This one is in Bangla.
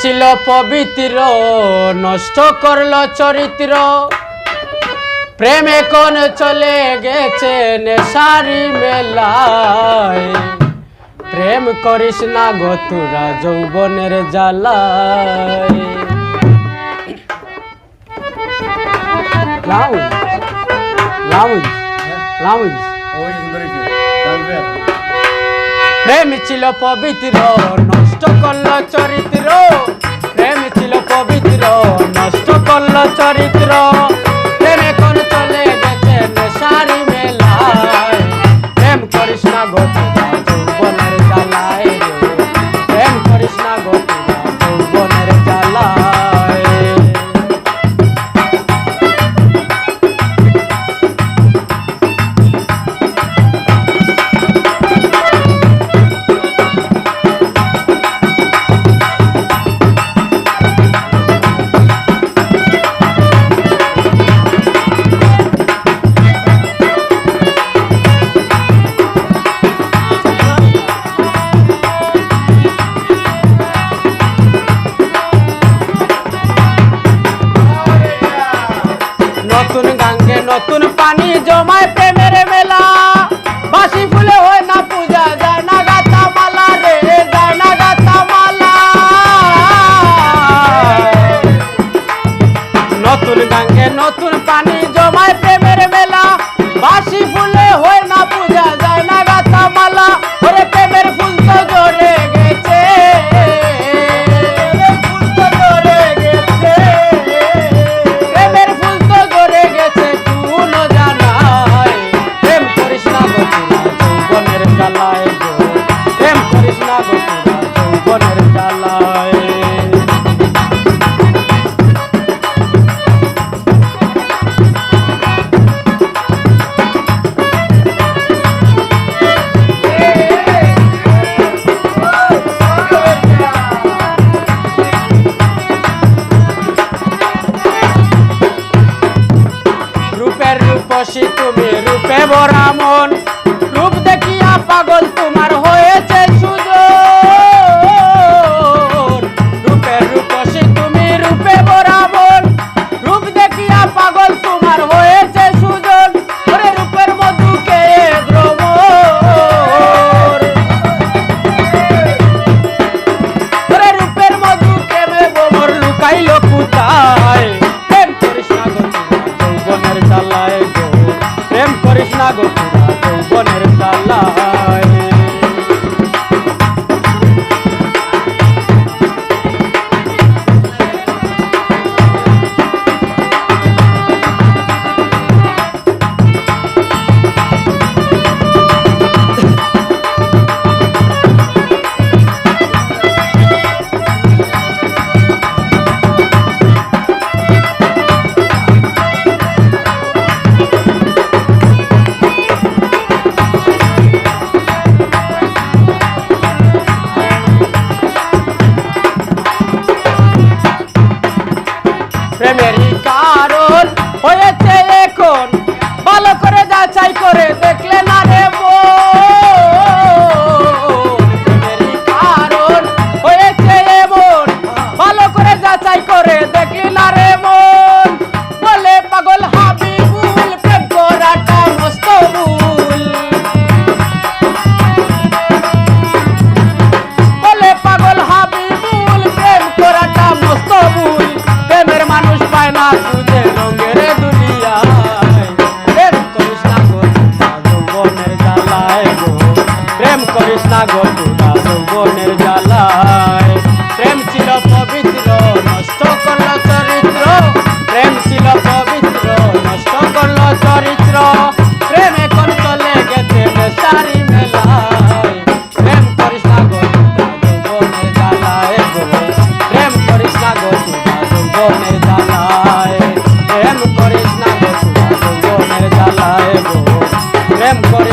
ছিল পবিত্র নষ্ট করলো চরিত্র প্রেমে কোন চলে গেছে নেশারি মেলায় প্রেম করিস না গো তোরা যৌবনের জ্বালায় লাউজ লাউজ লাউজ প্রেম ছিল পবিত্র নষ্ট করলো চরিত্র প্রেম ছিল পবিত্র নষ্ট করলো চরিত্র প্রেমে কোন চলে গেছে নেশারি মেলায় প্রেম করিস না গো তোরা যৌবনের জ্বালায় প্রেম করিস না গো তোরা যৌবনের জ্বালায় নতুন গাঙ্গে নতুন পানি জমায় প্রেমের মেলা বাসি ফুলে হয় না পূজা যায় না গাতা মালা রে যায় না গাতা মালা নতুন গাঙ্গে নতুন পানি জমায় প্রেমের মেলা বাসি ফুলে হয় না পূজা যায় না গাতা মালা ওরে প্রেমের ফুল তো জড়ে গেছে প্রেম করিস না গো তোরা যৌবনের জ্বালায় রূপের রূপসী তুমি রূপে ভরা মন রূপ দেখিয়া পাগল তোমার হয়েছে সুজন রূপের রূপসী তুমি রূপে ভরা মন রূপ দেখিয়া পাগল তোমার হয়েছে সুজন ওরে রূপের মধুকে ভ্রমর ওরে রূপের মধুকে ভ্রমর লুকাইল কোথায় প্রেম করিস না গো তোরা যৌবনের জ্বালায় গো প্রেম করিস না গো তোরা যৌবনের জ্বালায় প্রেমেরই কারণ হয়েছে এখন ভালো করে যাচাই করে দেখলে না রে প্রেমেরই কারণ হয়েছে এমন ভালো করে যাচাই করে দেখলি না রে মন বলে পাগল হাবিবুল প্রেম করাটা মস্ত ভুল বলে পাগল হাবিবুল প্রেম করাটা মস্ত ভুল প্রেমের মানুষ পায় না তুঝে রঙের দুনিয়ায় প্রেম করিস না গো তোরা যৌবনের জ্বালায় গো প্রেম করিস না গো তোরা যৌবনের জ্বালায় প্রেম ছিল পবিত্র নষ্ট করলো চরিত্র প্রেম ছিল পবিত্র নষ্ট করলো চরিত্র প্রেম এখন চলে গেছে নেশারি মেলায় প্রেম করিস না গো তোরা যৌবনের জ্বালায় গো প্রেম করিস না গো তোরা যৌবনের জ্বালায় প্রেম করিস না গো তোরা যৌবনের জ্বালায় গো প্রেম করিস